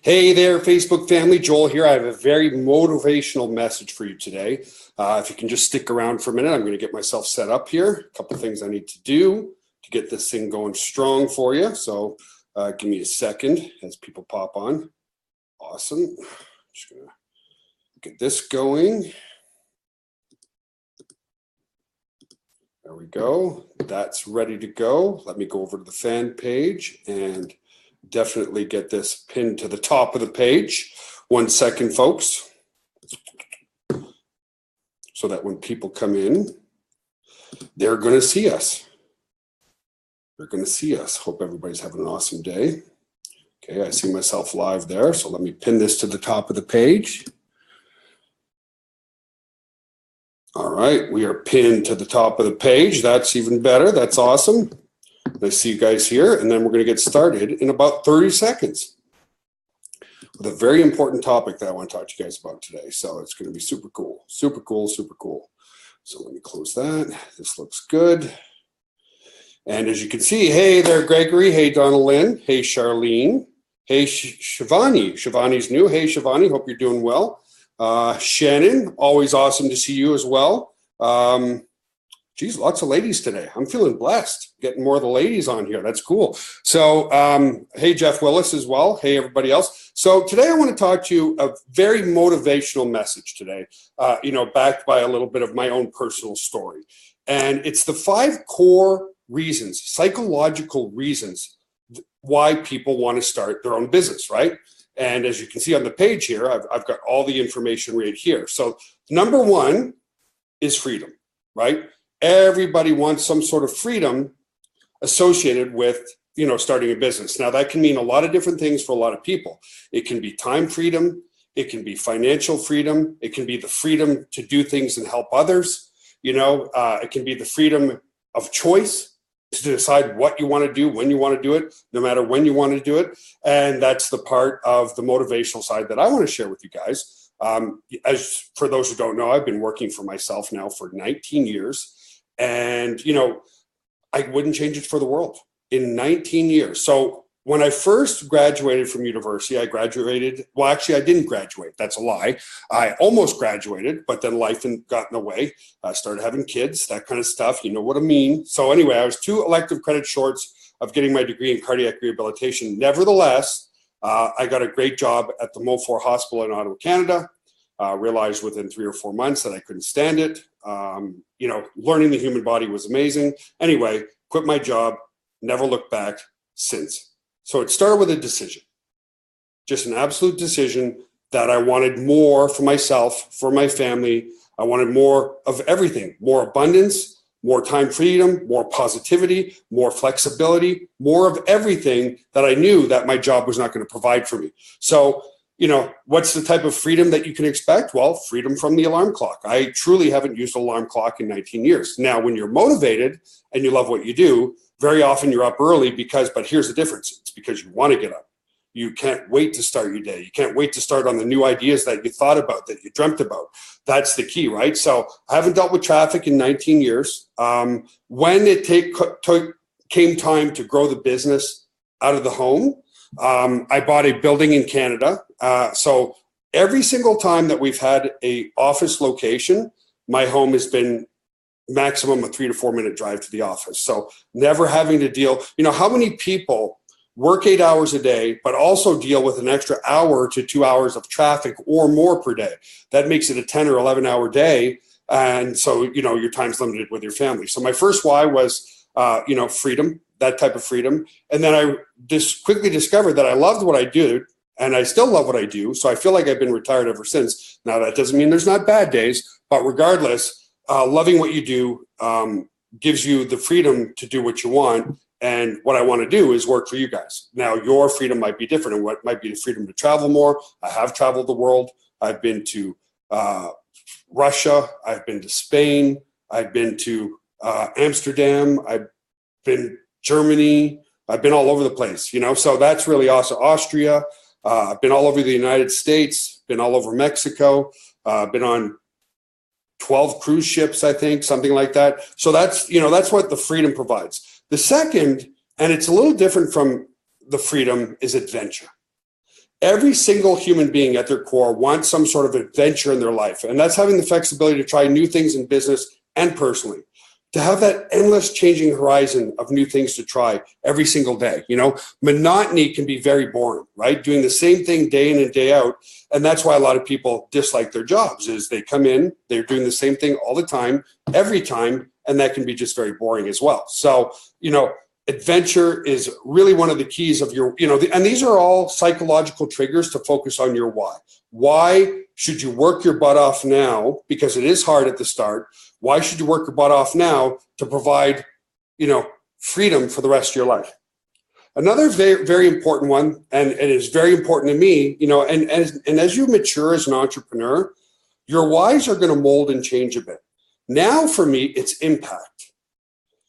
Hey there, Facebook family. Joel here. I have a very motivational message for you today. If you can just stick around for a minute, I'm going to get myself set up here. A couple things I need to do to get this thing going strong for you. So give me a second as people pop on. Awesome. Just going to get this going. There we go. That's ready to go. Let me go over to the fan page and definitely get this pinned to the top of the page. 1 second, folks. So that when people come in, they're going to see us. They're going to see us. Hope everybody's having an awesome day. Okay, I see myself live there. So let me pin this to the top of the page. All right, we are pinned to the top of the page. That's even better. That's awesome. I see you guys here, and then we're going to get started in about 30 seconds with a very important topic that I want to talk to you guys about today. So it's going to be super cool, super cool, super cool. So let me close that. This looks good. And as you can see, hey there, Gregory. Hey, Donna Lynn. Hey, Charlene. Hey, Shivani. Shivani's new. Hey, Shivani. Hope you're doing well. Shannon, always awesome to see you as well. Geez, lots of ladies today. I'm feeling blessed getting more of the ladies on here. That's cool. So, hey, Jeff Willis as well. Hey, everybody else. So today I want to talk to you a very motivational message today, backed by a little bit of my own personal story. And it's the 5 core reasons, psychological reasons why people want to start their own business, right? And as you can see on the page here, I've got all the information right here. So number 1 is freedom, right? Everybody wants some sort of freedom associated with, starting a business. Now that can mean a lot of different things for a lot of people. It can be time freedom. It can be financial freedom. It can be the freedom to do things and help others. It can be the freedom of choice to decide what you want to do, when you want to do it, no matter when you want to do it. And that's the part of the motivational side that I want to share with you guys. As for those who don't know, I've been working for myself now for 19 years. And, I wouldn't change it for the world in 19 years. So when I first graduated from university, I didn't graduate. That's a lie. I almost graduated, but then life got in the way. I started having kids, that kind of stuff. You know what I mean? So anyway, I was 2 elective credit shorts of getting my degree in cardiac rehabilitation. Nevertheless, I got a great job at the Mofor Hospital in Ottawa, Canada. Realized within 3 or 4 months that I couldn't stand it. Learning the human body was amazing. Anyway, quit my job, never looked back since. So it started with a decision, just an absolute decision that I wanted more for myself, for my family. I wanted more of everything, more abundance, more time freedom, more positivity, more flexibility, more of everything that I knew that my job was not going to provide for me. So what's the type of freedom that you can expect? Well, freedom from the alarm clock. I truly haven't used an alarm clock in 19 years. Now, when you're motivated and you love what you do, very often you're up early but here's the difference. It's because you want to get up. You can't wait to start your day. You can't wait to start on the new ideas that you thought about, that you dreamt about. That's the key, right? So I haven't dealt with traffic in 19 years. When it came time to grow the business out of the home, I bought a building in Canada. So every single time that we've had a office location, my home has been maximum a 3 to 4 minute drive to the office. So never having to deal, how many people work 8 hours a day, but also deal with an extra hour to 2 hours of traffic or more per day. That makes it a 10 or 11 hour day. And so, your time's limited with your family. So my first why was, freedom, that type of freedom. And then I just quickly discovered that I loved what I do, and I still love what I do. So I feel like I've been retired ever since. Now, that doesn't mean there's not bad days, but regardless, loving what you do gives you the freedom to do what you want. And what I want to do is work for you guys. Now, your freedom might be different, and what might be the freedom to travel more. I have traveled the world. I've been to Russia. I've been to Spain. I've been to Amsterdam. I've been Germany. I've been all over the place, so that's really awesome. Austria. I've been all over the United States, been all over Mexico, been on 12 cruise ships, I think, something like that. So that's what the freedom provides. The second, and it's a little different from the freedom, is adventure. Every single human being at their core wants some sort of adventure in their life. And that's having the flexibility to try new things in business and personally. To have that endless changing horizon of new things to try every single day. Monotony can be very boring, right? Doing the same thing day in and day out. And that's why a lot of people dislike their jobs, is they come in, they're doing the same thing all the time, every time, and that can be just very boring as well. So, adventure is really one of the keys of your, and these are all psychological triggers to focus on your why. Why should you work your butt off now? Because it is hard at the start. Why should you work your butt off now to provide, freedom for the rest of your life? Another very, very important one, and it is very important to me, and as you mature as an entrepreneur, your whys are going to mold and change a bit. Now, for me, it's impact.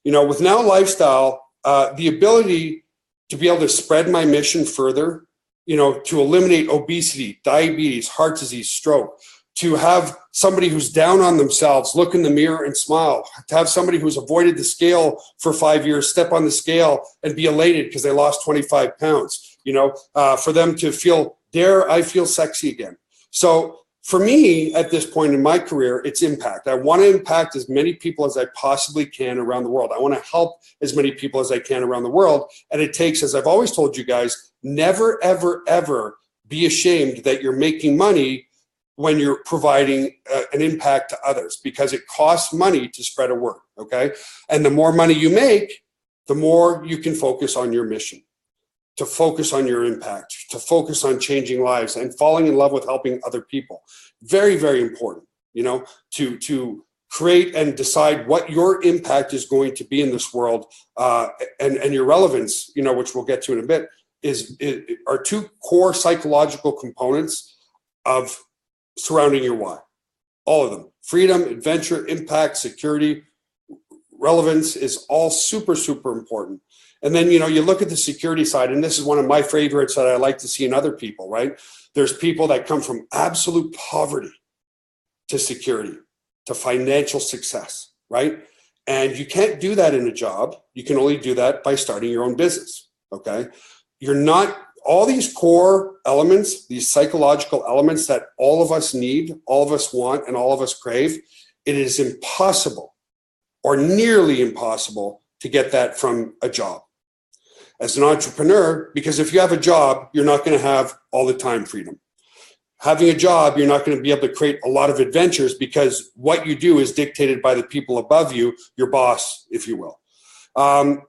With Nowlifestyle, the ability to be able to spread my mission further, to eliminate obesity, diabetes, heart disease, stroke, to have somebody who's down on themselves look in the mirror and smile, to have somebody who's avoided the scale for 5 years step on the scale and be elated because they lost 25 pounds, for them to feel, I feel sexy again. So for me, at this point in my career, it's impact. I want to impact as many people as I possibly can around the world. I want to help as many people as I can around the world. And it takes, as I've always told you guys, never, ever, ever be ashamed that you're making money when you're providing an impact to others, because it costs money to spread a word, okay? And the more money you make, the more you can focus on your mission, to focus on your impact, to focus on changing lives and falling in love with helping other people. Very, very important, to create and decide what your impact is going to be in this world, and your relevance, which we'll get to in a bit, are two core psychological components of surrounding your why. All of them. Freedom, adventure, impact, security, relevance is all super, super important. And then, you look at the security side, and this is one of my favorites that I like to see in other people, right? There's people that come from absolute poverty to security, to financial success, right? And you can't do that in a job. You can only do that by starting your own business, okay? All these core elements, these psychological elements that all of us need, all of us want, and all of us crave, it is impossible or nearly impossible to get that from a job. As an entrepreneur, because if you have a job, you're not going to have all the time freedom. Having a job, you're not going to be able to create a lot of adventures because what you do is dictated by the people above you, your boss, if you will.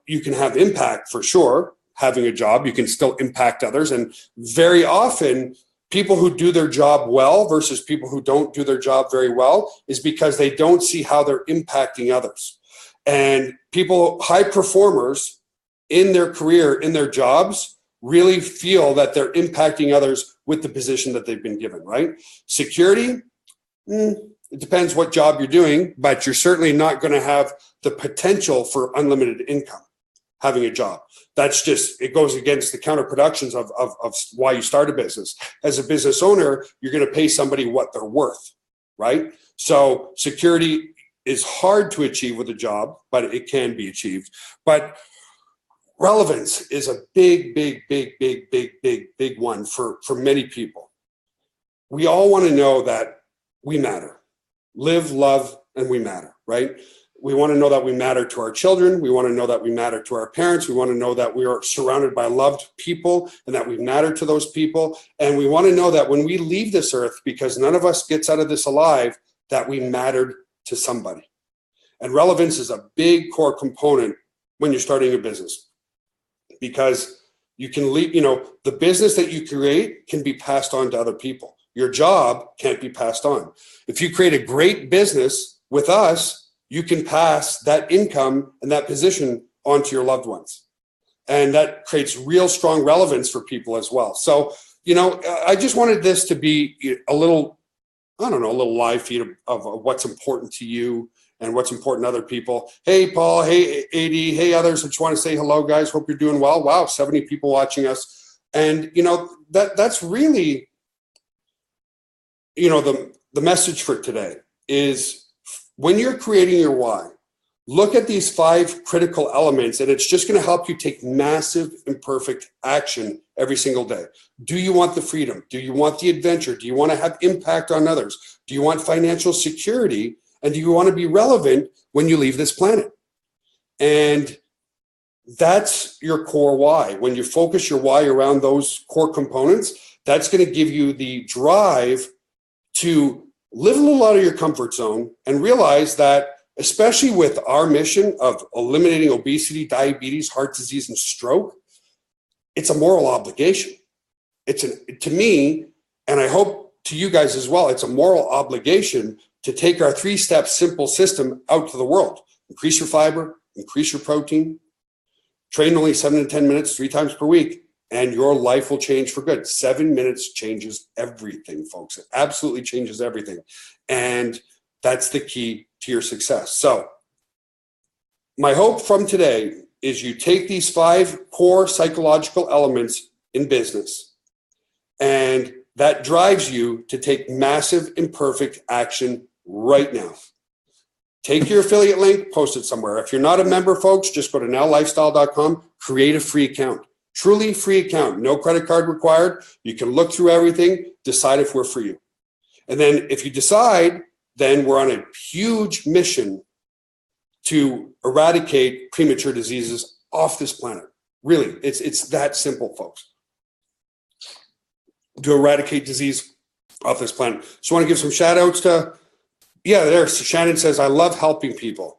You can have impact for sure. Having a job, you can still impact others. And very often, people who do their job well versus people who don't do their job very well is because they don't see how they're impacting others. And high performers in their career, in their jobs, really feel that they're impacting others with the position that they've been given, right? Security, it depends what job you're doing, but you're certainly not going to have the potential for unlimited income having a job. It goes against the counterproductions of why you start a business. As a business owner, you're going to pay somebody what they're worth, right? So security is hard to achieve with a job, but it can be achieved. But relevance is a big one for many people. We all want to know that we matter. Live, love, and we matter, right? We want to know that we matter to our children. We want to know that we matter to our parents. We want to know that we are surrounded by loved people and that we matter to those people. And we want to know that when we leave this earth, because none of us gets out of this alive, that we mattered to somebody. And relevance is a big core component when you're starting a business, because you can leave, the business that you create can be passed on to other people. Your job can't be passed on. If you create a great business with us, you can pass that income and that position on to your loved ones. And that creates real strong relevance for people as well. So, I just wanted this to be a little live feed of what's important to you and what's important to other people. Hey, Paul. Hey, AD. Hey, others. I just want to say hello, guys. Hope you're doing well. Wow, 70 people watching us. And, that's really, the message for today is, when you're creating your why, look at these 5 critical elements, and it's just going to help you take massive imperfect action every single day? Do you want the freedom? Do you want the adventure? Do you want to have impact on others? Do you want financial security? And do you want to be relevant when you leave this planet? And that's your core why. When you focus your why around those core components, that's going to give you the drive to live a little out of your comfort zone and realize that, especially with our mission of eliminating obesity, diabetes, heart disease, and stroke, it's a moral obligation. To me, and I hope to you guys as well, it's a moral obligation to take our 3-step simple system out to the world. Increase your fiber, increase your protein, train only 7 to 10 minutes 3 times per week, and your life will change for good. 7 minutes changes everything, folks. It absolutely changes everything. And that's the key to your success. So my hope from today is you take these 5 core psychological elements in business, and that drives you to take massive imperfect action right now. Take your affiliate link, post it somewhere. If you're not a member, folks, just go to nowlifestyle.com, create a free account. Truly free account, no credit card required. You can look through everything, decide if we're for you. And then if you decide, then we're on a huge mission to eradicate premature diseases off this planet. Really, it's that simple, folks. To eradicate disease off this planet. So I want to give some shout outs to, Shannon says, I love helping people.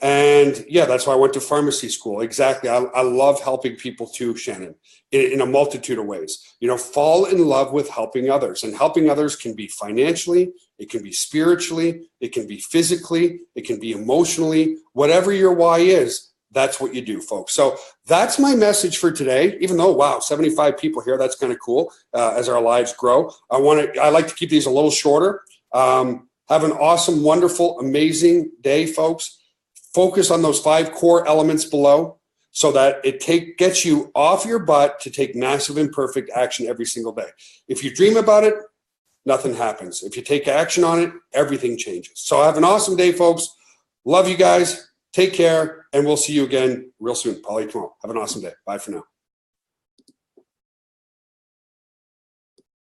And that's why I went to pharmacy school. Exactly. I love helping people too, Shannon, in a multitude of ways. Fall in love with helping others. And helping others can be financially, it can be spiritually, it can be physically, it can be emotionally. Whatever your why is, that's what you do, folks. So that's my message for today. Even though, wow, 75 people here, that's kind of cool as our lives grow. I like to keep these a little shorter. Have an awesome, wonderful, amazing day, folks. Focus on those 5 core elements below so that it gets you off your butt to take massive imperfect action every single day. If you dream about it, nothing happens. If you take action on it, everything changes. So have an awesome day, folks. Love you guys. Take care, and we'll see you again real soon, probably tomorrow. Have an awesome day. Bye for now.